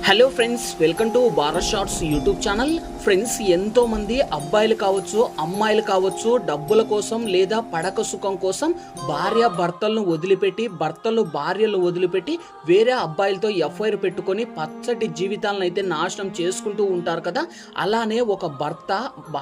Hello friends, welcome to Bharat shorts YouTube channel. Friends, ఎంతో మంది అబ్బాయిలు కావచ్చు, అమ్మాయిలు కావచ్చు, డబ్బుల కోసం లేదా పడక సుఖం కోసం భార్య భర్తలను వదిలిపెట్టి, భర్తలు భార్యలు వదిలిపెట్టి వేరే అబ్బాయిలతో ఎఫ్ఐఆర్ పెట్టుకొని పచ్చటి జీవితాలను అయితే నాశనం చేసుకుంటూ ఉంటారు కదా. అలానే ఒక భర్త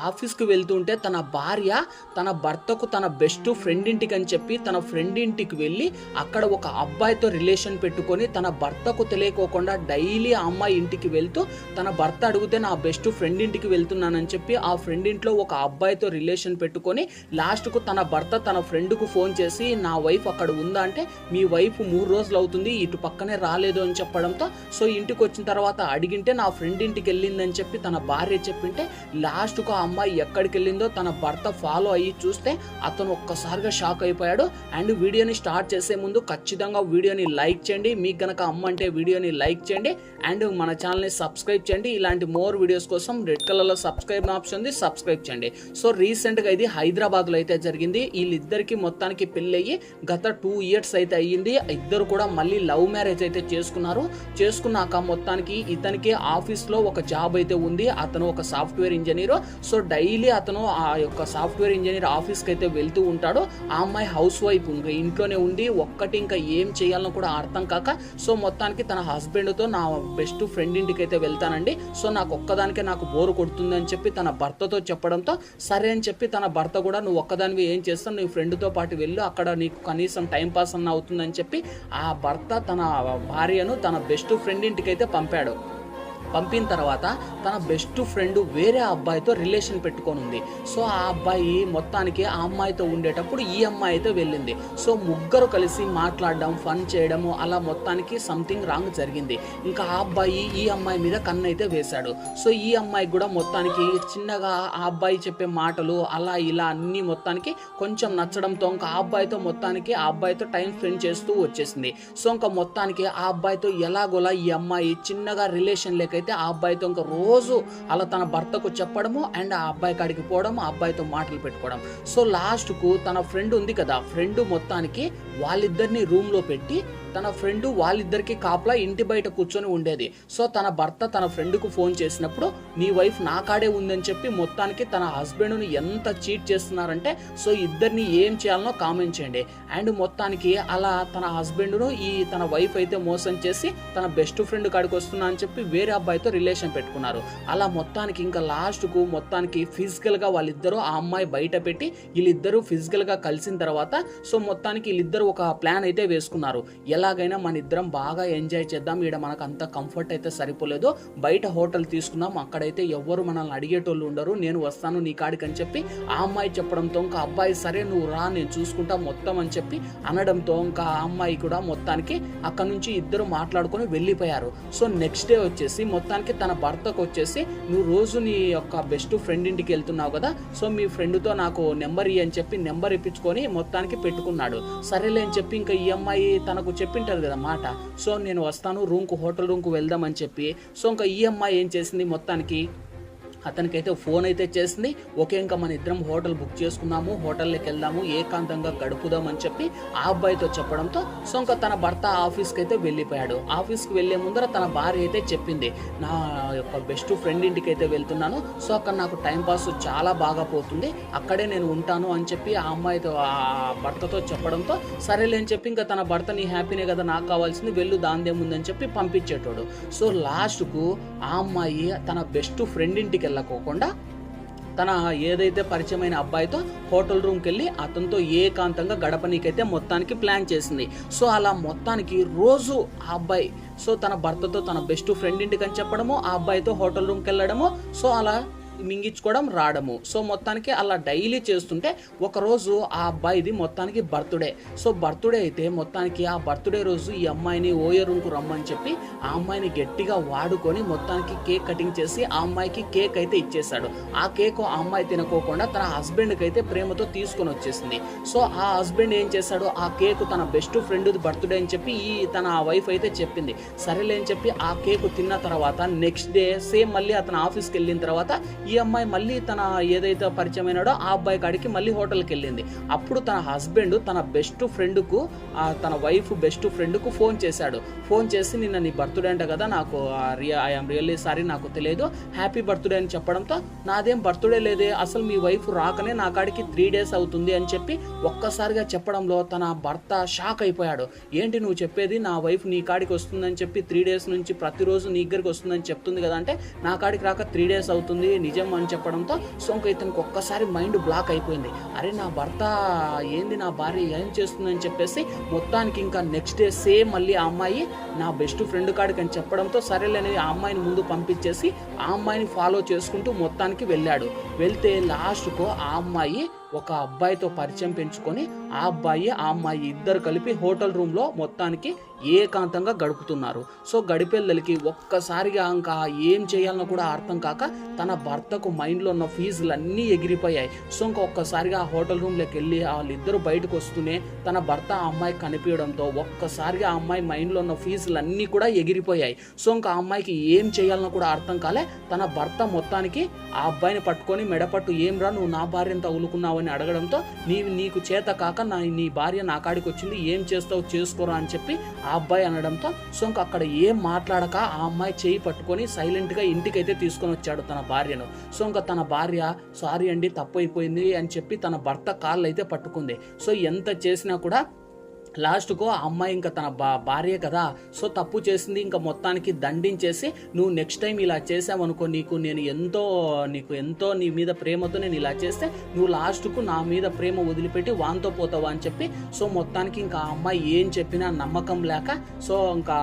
ఆఫీస్కి వెళ్తుంటే తన భార్య తన భర్తకు తన బెస్ట్ ఫ్రెండ్ ఇంటికి అని చెప్పి తన ఫ్రెండ్ ఇంటికి వెళ్ళి అక్కడ ఒక అబ్బాయితో రిలేషన్ పెట్టుకొని తన భర్తకు తెలియకోకుండా డైలీ అమ్మాయి ఇంటికి వెళ్తూ తన భర్త అడిగితే నా బెస్ట్ ఫ్రెండ్ ఇంటికి వెళ్తున్నానని చెప్పి ఆ ఫ్రెండ్ ఇంట్లో ఒక అబ్బాయితో రిలేషన్ పెట్టుకొని లాస్ట్కు తన భర్త తన ఫ్రెండ్కు ఫోన్ చేసి నా వైఫ్ అక్కడ ఉందా అంటే మీ వైఫ్ 3 రోజులు అవుతుంది ఇటు పక్కనే రాలేదు అని చెప్పడంతో సో ఇంటికి వచ్చిన తర్వాత అడిగింటే నా ఫ్రెండ్ ఇంటికి వెళ్ళిందని చెప్పి తన భార్య చెప్పింటే లాస్ట్కు ఆ అమ్మాయి ఎక్కడికి వెళ్ళిందో తన భర్త ఫాలో అయ్యి చూస్తే అతను ఒక్కసారిగా షాక్ అయిపోయాడు. అండ్ వీడియోని స్టార్ట్ చేసే ముందు ఖచ్చితంగా వీడియోని లైక్ చేయండి. మీకు గనక అమ్మ అంటే వీడియోని లైక్ చేయండి అండ్ మన ఛానల్ని సబ్స్క్రైబ్ చేయండి. ఇలాంటి మోర్ వీడియోస్ కోసం రెడ్ కలర్లో సబ్స్క్రైబ్ ఆప్షన్ ఉంది, సబ్స్క్రైబ్ చేయండి. సో రీసెంట్గా ఇది హైదరాబాద్లో అయితే జరిగింది. వీళ్ళిద్దరికి మొత్తానికి పెళ్ళయ్యి గత 2 ఇయర్స్ అయితే అయ్యింది. ఇద్దరు కూడా మళ్ళీ లవ్ మ్యారేజ్ అయితే చేసుకున్నారు. చేసుకున్నాక మొత్తానికి ఇతనికి ఆఫీస్లో ఒక జాబ్ అయితే ఉంది. అతను ఒక సాఫ్ట్వేర్ ఇంజనీర్. సో డైలీ అతను ఆ యొక్క సాఫ్ట్వేర్ ఇంజనీర్ ఆఫీస్కి అయితే వెళ్తూ ఉంటాడు. ఆ అమ్మాయి హౌస్ వైఫ్ ఇంకా ఇంట్లోనే ఉండి ఒక్కటి ఇంకా ఏం చేయాలని కూడా అర్థం కాక సో మొత్తానికి తన హస్బెండ్తో నా బెస్ట్ ఫ్రెండ్ ఇంటికి అయితే వెళ్తానండి, సో నాకు ఒక్కదానికే నాకు బోరు కొడుతుంది అని చెప్పి తన భర్తతో చెప్పడంతో సరే అని చెప్పి తన భర్త కూడా నువ్వు ఒక్కదానివి ఏం చేస్తావు, నీ ఫ్రెండ్తో పాటు వెళ్ళు, అక్కడ నీకు కనీసం టైం పాస్ అన్న అవుతుందని చెప్పి ఆ భర్త తన భార్యను తన బెస్ట్ ఫ్రెండ్ ఇంటికి అయితే పంపాడు. పంపిన తర్వాత తన బెస్ట్ ఫ్రెండ్ వేరే అబ్బాయితో రిలేషన్ పెట్టుకొని ఉంది. సో ఆ అబ్బాయి మొత్తానికి ఆ అమ్మాయితో ఉండేటప్పుడు ఈ అమ్మాయి అయితే వెళ్ళింది. సో ముగ్గురు కలిసి మాట్లాడడం, ఫన్ చేయడము, అలా మొత్తానికి సంథింగ్ రాంగ్ జరిగింది. ఇంకా ఆ అబ్బాయి ఈ అమ్మాయి మీద కన్ను అయితే వేశాడు. సో ఈ అమ్మాయి కూడా మొత్తానికి చిన్నగా ఆ అబ్బాయి చెప్పే మాటలు అలా ఇలా అన్నీ మొత్తానికి కొంచెం నచ్చడంతో ఇంకా ఆ అబ్బాయితో మొత్తానికి ఆ అబ్బాయితో టైం స్పెండ్ చేస్తూ వచ్చేసింది. సో ఇంకా మొత్తానికి ఆ అబ్బాయితో ఎలాగోలా ఈ అమ్మాయి చిన్నగా రిలేషన్ లేక అయితే ఆ అబ్బాయితో ఇంకా రోజు అలా తన భర్తకు చెప్పడము అండ్ ఆ అబ్బాయి కాడికి పోవడం, ఆ అబ్బాయితో మాటలు పెట్టుకోవడం. సో లాస్ట్కు తన ఫ్రెండ్ ఉంది కదా, ఫ్రెండ్ మొత్తానికి వాళ్ళిద్దరిని రూమ్లో పెట్టి తన ఫ్రెండ్ వాళ్ళిద్దరికి కాపలా ఇంటి బయట కూర్చొని ఉండేది. సో తన భర్త తన ఫ్రెండ్కు ఫోన్ చేసినప్పుడు నీ వైఫ్ నా కాడే ఉందని చెప్పి మొత్తానికి తన హస్బెండ్ని ఎంత చీట్ చేస్తున్నారంటే సో ఇద్దరిని ఏం చేయాలనో కామెంట్ చేయండి. అండ్ మొత్తానికి అలా తన హస్బెండ్ను ఈ తన వైఫ్ అయితే మోసం చేసి తన బెస్ట్ ఫ్రెండ్ కాడికి వస్తున్నా అని చెప్పి వేరే అబ్బాయితో రిలేషన్ పెట్టుకున్నారు. అలా మొత్తానికి ఇంకా లాస్ట్కు మొత్తానికి ఫిజికల్గా వాళ్ళిద్దరూ ఆ అమ్మాయి బయట పెట్టి వీళ్ళిద్దరూ ఫిజికల్గా కలిసిన తర్వాత సో మొత్తానికి వీళ్ళిద్దరూ ఒక ప్లాన్ అయితే వేసుకున్నారు. ఎలాగైనా మన ఇద్దరం బాగా ఎంజాయ్ చేద్దాం, ఇక్కడ మనకు అంత కంఫర్ట్ అయితే సరిపోలేదు, బయట హోటల్ తీసుకుందాం, అక్కడైతే ఎవ్వరు మనల్ని అడిగేటోళ్ళు ఉండరు, నేను వస్తాను నీ కాడికి అని చెప్పి ఆ అమ్మాయి చెప్పడంతో ఇంకా అబ్బాయి సరే నువ్వు రా నేను చూసుకుంటా మొత్తం అని చెప్పి అనడంతో ఇంకా ఆ అమ్మాయి కూడా మొత్తానికి అక్కడ నుంచి ఇద్దరు మాట్లాడుకొని వెళ్ళిపోయారు. సో నెక్స్ట్ డే వచ్చేసి మొత్తానికి తన భర్తకు వచ్చేసి నువ్వు రోజు నీ యొక్క బెస్ట్ ఫ్రెండ్ ఇంటికి వెళ్తున్నావు కదా, సో మీ ఫ్రెండ్తో నాకు నెంబర్ ఇయ్యి అని చెప్పి నెంబర్ ఇప్పించుకొని మొత్తానికి పెట్టుకున్నాడు. సరేలే అని చెప్పి ఇంకా ఈ అమ్మాయి తనకు చెప్పింటారు కదా మాట, సో నేను వస్తాను హోటల్ రూమ్కు వెళ్దామని చెప్పి సో ఇంకా ఈ అమ్మాయి ఏం చేసింది మొత్తానికి అతనికైతే ఫోన్ అయితే చేసింది. ఓకే ఇంకా మన ఇద్దరం హోటల్ బుక్ చేసుకున్నాము, హోటల్లోకి వెళ్దాము, ఏకాంతంగా గడుపుదాం అని చెప్పి ఆ అబ్బాయితో చెప్పడంతో సో ఇంకా తన భర్త ఆఫీస్కి అయితే వెళ్ళిపోయాడు. ఆఫీస్కి వెళ్ళే ముందర తన భార్య అయితే చెప్పింది నా యొక్క బెస్ట్ ఫ్రెండ్ ఇంటికి అయితే వెళ్తున్నాను, సో అక్కడ నాకు టైం పాస్ చాలా బాగా పోతుంది, అక్కడే నేను ఉంటాను అని చెప్పి ఆ అమ్మాయితో ఆ భర్తతో చెప్పడంతో సరేలే అని చెప్పి ఇంకా తన భర్త నీ హ్యాపీనే కదా నాకు కావాల్సింది వెళ్ళు దాందేముందని చెప్పి పంపించేటోడు. సో లాస్ట్కు ఆ అమ్మాయి తన బెస్ట్ ఫ్రెండ్ ఇంటికి వెళ్ళకోకుండా తన ఏదైతే పరిచయమైన అబ్బాయితో హోటల్ రూమ్కి వెళ్ళి అతనితో ఏకాంతంగా గడపనీకైతే మొత్తానికి ప్లాన్ చేసింది. సో అలా మొత్తానికి రోజు ఆ అబ్బాయి సో తన భర్తతో తన బెస్ట్ ఫ్రెండ్ ఇంటికి అని చెప్పడము, ఆ అబ్బాయితో హోటల్ రూమ్కి వెళ్ళడము, సో అలా మింగించుకోవడం రావడము. సో మొత్తానికి అలా డైలీ చేస్తుంటే ఒకరోజు ఆ అబ్బాయిది మొత్తానికి బర్త్డే. సో బర్త్డే అయితే మొత్తానికి ఆ బర్త్డే రోజు ఈ అమ్మాయిని ఓయే రూమ్కు రమ్మని చెప్పి ఆ అమ్మాయిని గట్టిగా వాడుకొని మొత్తానికి కేక్ కటింగ్ చేసి ఆ అమ్మాయికి కేక్ అయితే ఇచ్చేసాడు. ఆ కేక్ ఆ అమ్మాయి తినకోకుండా తన హస్బెండ్కి అయితే ప్రేమతో తీసుకొని వచ్చేసింది. సో ఆ హస్బెండ్ ఏం చేశాడు, ఆ కేక్ తన బెస్ట్ ఫ్రెండ్ బర్త్డే అని చెప్పి తన వైఫ్ అయితే చెప్పింది. సరేలే అని చెప్పి ఆ కేక్ తిన్న తర్వాత నెక్స్ట్ డే సేమ్ మళ్ళీ అతను ఆఫీస్కి వెళ్ళిన తర్వాత ఈ అమ్మాయి మళ్ళీ తన ఏదైతే పరిచయం అయినాడో ఆ అబ్బాయి కాడికి మళ్ళీ హోటల్కి వెళ్ళింది. అప్పుడు తన హస్బెండ్ తన బెస్ట్ ఫ్రెండ్కు, తన వైఫ్ బెస్ట్ ఫ్రెండ్కు ఫోన్ చేశాడు. ఫోన్ చేసి నిన్న నీ బర్త్డే అంట కదా, నాకు ఐఎమ్ రియల్లీ సారీ, నాకు తెలియదు, హ్యాపీ బర్త్డే అని చెప్పడంతో నాదేం బర్త్డే లేదే, అసలు మీ వైఫ్ రాకనే నా కాడికి 3 days అవుతుంది అని చెప్పి ఒక్కసారిగా చెప్పడంలో తన భర్త షాక్ అయిపోయాడు. ఏంటి నువ్వు చెప్పేది, నా వైఫ్ నీ కాడికి వస్తుందని చెప్పి 3 days నుంచి ప్రతిరోజు నీ దగ్గరికి వస్తుందని చెప్తుంది కదా అంటే, నా కాడికి రాక 3 days అవుతుంది నిజం అని చెప్పడంతో సొంక ఇతనికి ఒక్కసారి మైండ్ బ్లాక్ అయిపోయింది. అరే నా భర్త ఏంది, నా భార్య ఏం చేస్తుందని చెప్పేసి మొత్తానికి ఇంకా నెక్స్ట్ డే సేమ్ మళ్ళీ ఆ అమ్మాయి నా బెస్ట్ ఫ్రెండ్ కాడికి అని చెప్పడంతో సరేలేని ఆ అమ్మాయిని ముందు పంపించేసి ఆ అమ్మాయిని ఫాలో చేసుకుంటూ మొత్తానికి వెళ్ళాడు. వెళ్తే లాస్ట్కు ఆ అమ్మాయి ఒక అబ్బాయితో పరిచయం పెంచుకొని ఆ అబ్బాయి ఆ అమ్మాయి ఇద్దరు కలిపి హోటల్ రూమ్లో మొత్తానికి ఏకాంతంగా గడుపుతున్నారు. సో గడిపేళ్ళకి ఒక్కసారిగా ఇంకా ఏం చేయాలనో కూడా అర్థం కాక తన భర్తకు మైండ్లో ఉన్న ఫీజులు అన్నీ ఎగిరిపోయాయి. సో ఇంకా ఒక్కసారిగా ఆ హోటల్ రూమ్లోకి వెళ్ళి వాళ్ళిద్దరు బయటకు వస్తూనే తన భర్త ఆ అమ్మాయి కనిపించడంతో ఒక్కసారిగా ఆ అమ్మాయి మైండ్లో ఉన్న ఫీజులు అన్నీ కూడా ఎగిరిపోయాయి. సో ఇంకా ఆ అమ్మాయికి ఏం చేయాలనో కూడా అర్థం కాలే. తన భర్త మొత్తానికి ఆ అబ్బాయిని పట్టుకొని మెడపట్టు, ఏం రా నువ్వు నా భార్యను తగులుకున్నావు అని అడగడంతో నీకు చేత కాక నీ భార్య నా కాడికి వచ్చింది, ఏం చేస్తావు చేసుకోరా అని చెప్పి ఆ అబ్బాయి అనడంతో సో ఇంకా అక్కడ ఏం మాట్లాడక ఆ అమ్మాయి చేయి పట్టుకొని సైలెంట్గా ఇంటికైతే తీసుకొని వచ్చాడు తన భార్యను. సో ఇంకా తన భార్య సారీ అండి తప్పు అయిపోయింది అని చెప్పి తన భర్త కాళ్ళు అయితే పట్టుకుంది. సో ఎంత చేసినా కూడా లాస్ట్కు ఆ అమ్మాయి ఇంకా తన భార్య కదా, సో తప్పు చేసింది, ఇంకా మొత్తానికి దండించేసి నువ్వు నెక్స్ట్ టైం ఇలా చేసావనుకో నేను ఎంతో నీ మీద ప్రేమతో నేను ఇలా చేస్తే నువ్వు లాస్ట్కు నా మీద ప్రేమ వదిలిపెట్టి వాంతో పోతావా అని చెప్పి సో మొత్తానికి ఇంకా ఆ అమ్మాయి ఏం చెప్పినా నమ్మకం లేక సో ఇంకా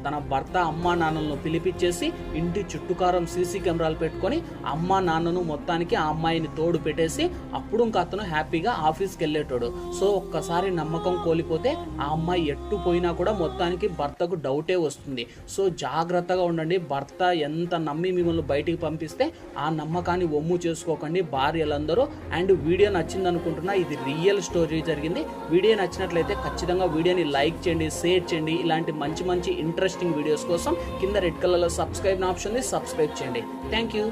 తన భర్త అమ్మా నాన్నలను పిలిపించేసి ఇంటి చుట్టుకారం సీసీ కెమెరాలు పెట్టుకొని అమ్మా నాన్నను మొత్తానికి ఆ అమ్మాయిని తోడు పెట్టేసి అప్పుడు ఇంకా అతను హ్యాపీగా ఆఫీస్కి వెళ్ళేటోడు. సో ఒక్కసారి నమ్మకం కోల్పోతే ఆ అమ్మాయి ఎట్టు పోయినా కూడా మొత్తానికి భర్తకు డౌటే వస్తుంది. సో జాగ్రత్తగా ఉండండి. భర్త ఎంత నమ్మి మిమ్మల్ని బయటికి పంపిస్తే ఆ నమ్మకాన్ని ఒమ్ము చేసుకోకండి భార్యలందరూ. అండ్ వీడియో నచ్చింది అనుకుంటున్నా, ఇది రియల్ స్టోరీ జరిగింది. వీడియో నచ్చినట్లయితే ఖచ్చితంగా వీడియోని లైక్ చేయండి, షేర్ చేయండి. ఇలాంటి మంచి ఇంట్రెస్టింగ్ వీడియోస్ కోసం కింద రెడ్ కలర్లో సబ్స్క్రైబ్ ఆప్షన్ ఉంది, సబ్స్క్రైబ్ చేయండి. Thank you.